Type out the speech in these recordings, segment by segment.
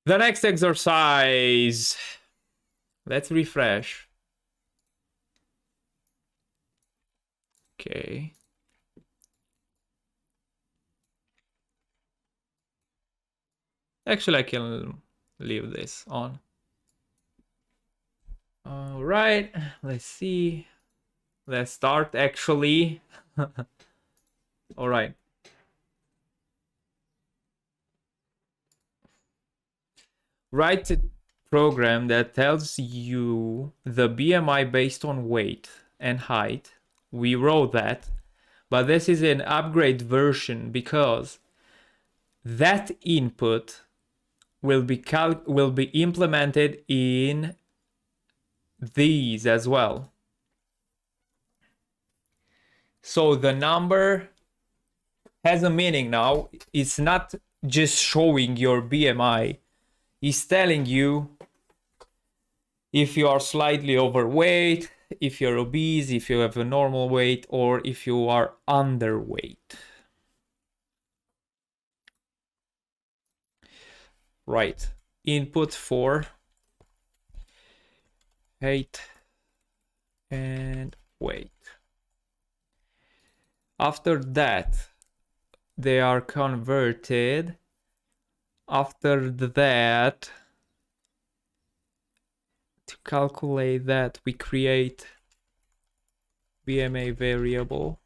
The next exercise. Let's refresh. Okay. Actually, I can leave this on. All right, let's see. Let's start actually. All right. Write a program that tells you the BMI based on weight and height. We wrote that, but this is an upgrade version because that input will be implemented in these as well. So the number has a meaning now. It's not just showing your BMI. It's telling you if you are slightly overweight, if you're obese, if you have a normal weight, or if you are underweight. Right. Input for height and weight. After that, they are converted. After that, to calculate that, we create BMI variable.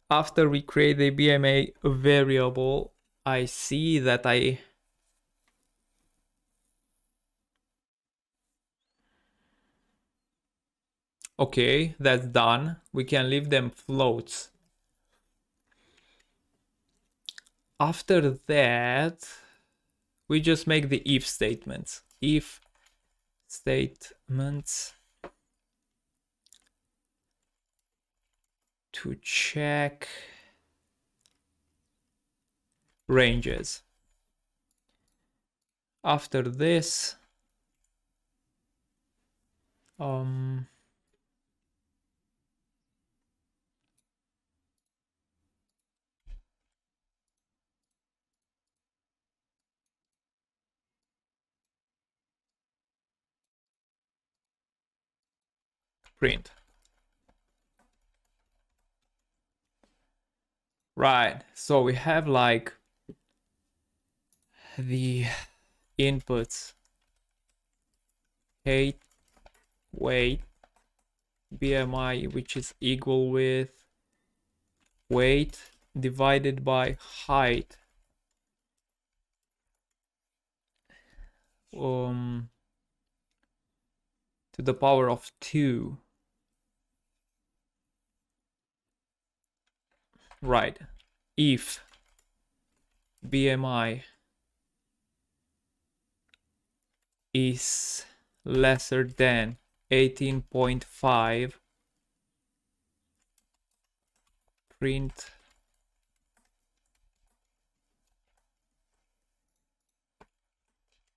After we create the BMI variable, I see that okay, that's done. We can leave them floats. After that, we just make the if statements. If statements to check ranges. After this, print. Right, so we have like the inputs, height, weight, BMI, which is equal with weight divided by height, to the power of 2. Right. If BMI is lesser than 18.5, print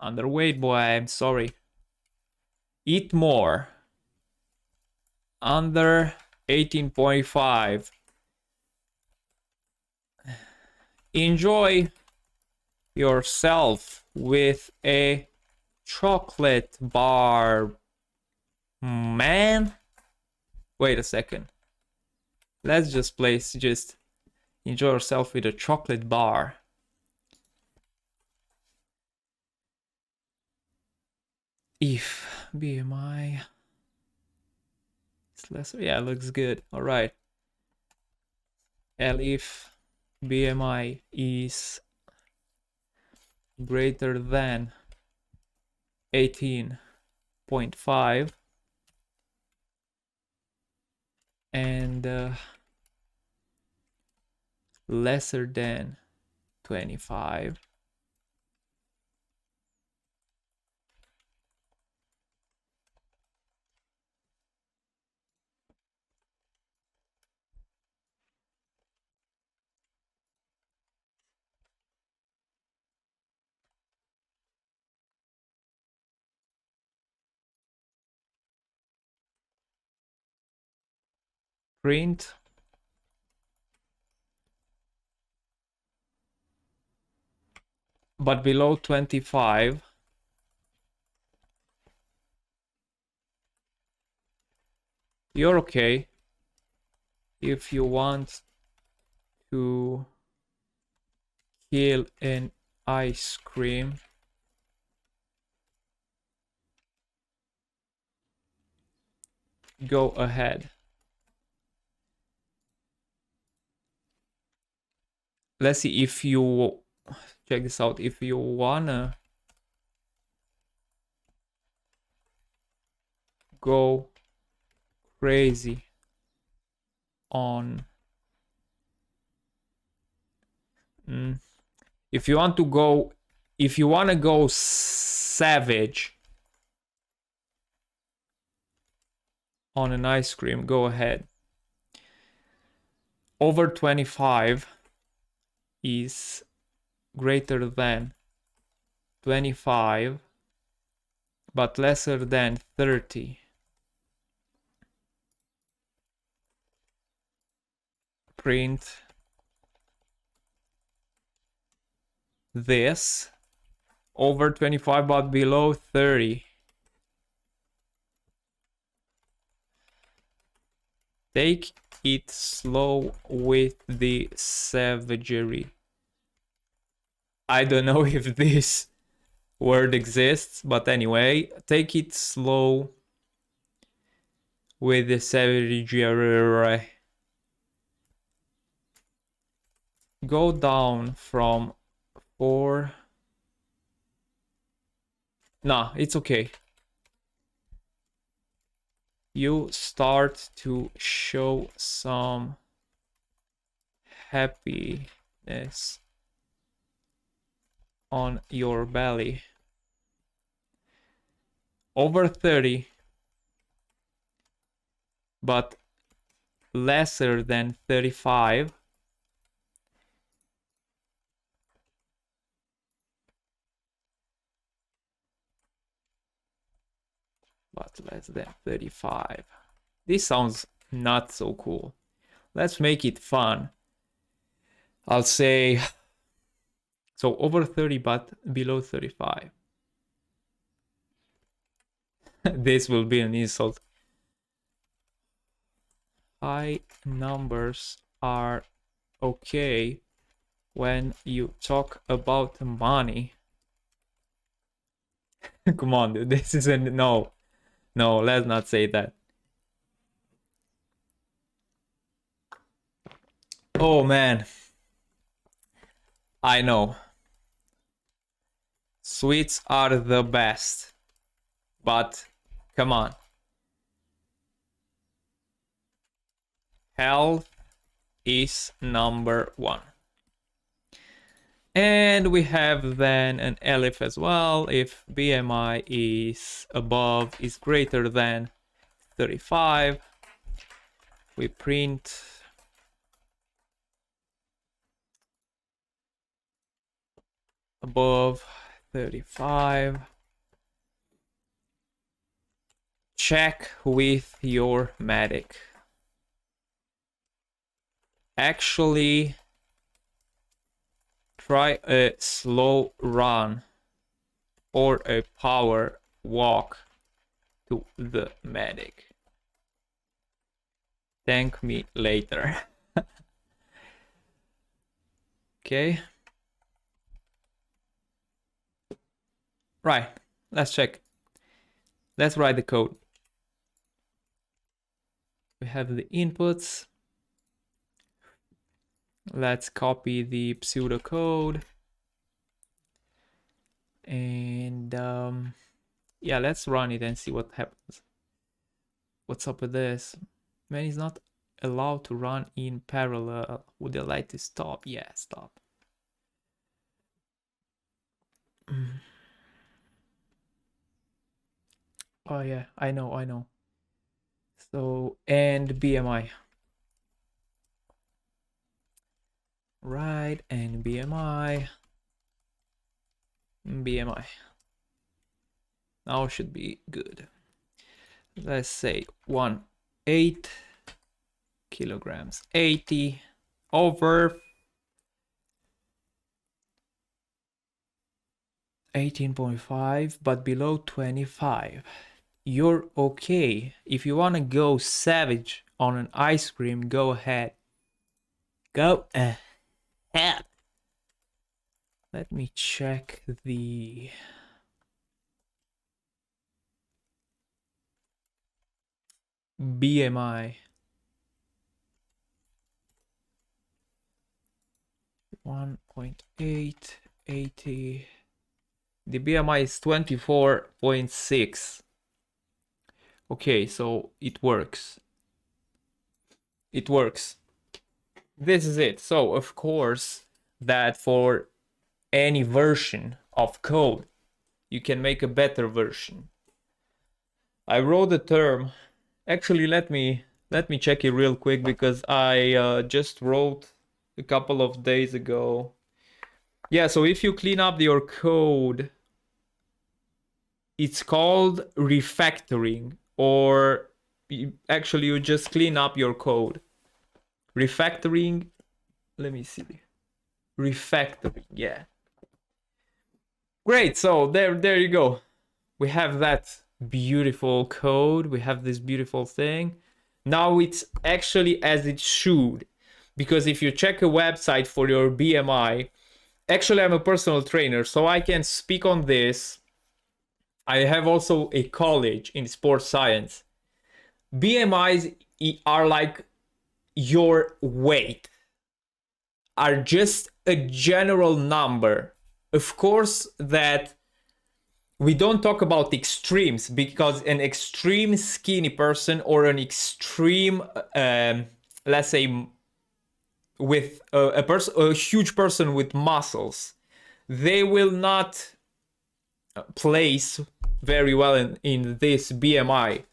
underweight boy, I'm sorry. Eat more. Under 18.5. Enjoy yourself with a chocolate bar. Man, wait a second. Let's just enjoy yourself with a chocolate bar. If BMI is lesser, yeah, looks good. All right. If BMI is greater than 18.5 and lesser than 25, print but below 25, you're okay. If you want to kill an ice cream, go ahead. Let's see if you check this out. If you wanna go crazy on if you want to go, if you want to go savage on an ice cream, go ahead. Over 25 is greater than 25 but lesser than 30. Print this. Over 25 but below 30. Take it slow with the savagery. I don't know if this word exists, but anyway, take it slow with the savagery. Go down from 4. Nah, it's okay. You start to show some happiness on your belly. Over 30, but lesser than 35. But less than 35. This sounds not so cool. Let's make it fun. I'll say, so over 30 but below 35. This will be an insult. High numbers are okay when you talk about money. Come on, dude. This isn't, no. No, let's not say that. Oh man. I know. Sweets are the best. But come on. Health is number 1. And we have then an ELIF as well. If BMI is greater than 35, we print above 35. Check with your medic. Actually, try a slow run or a power walk to the medic. Thank me later. Okay. Right, let's check. Let's write the code. We have the inputs. Let's copy the pseudocode. And yeah, let's run it and see what happens. What's up with this? Man, he's not allowed to run in parallel. Would you like to stop? Yeah, stop. Oh yeah, I know. So, and BMI. Right, and BMI. BMI. Now should be good. Let's say 8 kilograms, 80 over 18.5, but below 25. You're okay. If you want to go savage on an ice cream, go ahead. Go ahead. Let me check the BMI. 1.8, 80. The BMI is 24.6. Okay, so it works. It works. This is it. So, of course, that for any version of code, you can make a better version. I wrote the term. Actually, let me check it real quick because I just wrote a couple of days ago. Yeah, so if you clean up your code, it's called refactoring, or actually you just clean up your code. Refactoring, let me see. Refactoring, yeah. Great, so there you go. We have that beautiful code. We have this beautiful thing. Now it's actually as it should. Because if you check a website for your BMI, actually I'm a personal trainer, so I can speak on this. I have also a college in sports science. BMIs are like your weight, are just a general number. Of course that we don't talk about extremes, because an extreme skinny person or an extreme, let's say, with a huge person with muscles, they will not place very well in this BMI.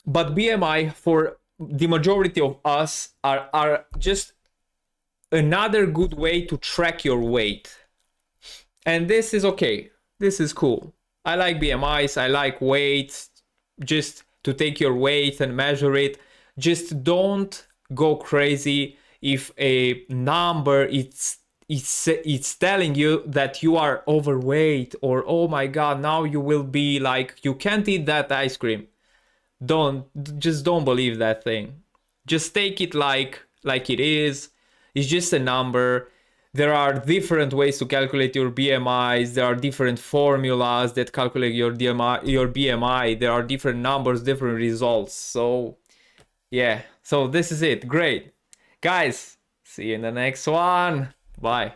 But BMI for the majority of us are just another good way to track your weight. And this is okay. This is cool. I like BMIs, I like weights, just to take your weight and measure it. Just don't go crazy if a number it's telling you that you are overweight, or oh my god, now you will be like, you can't eat that ice cream. Don't believe that thing. Just take it like it is. It's just a number. There are different ways to calculate your BMIs. There are different formulas that calculate your BMI. There are different numbers, different results. So yeah, so this is it. Great. Guys, see you in the next one. Bye.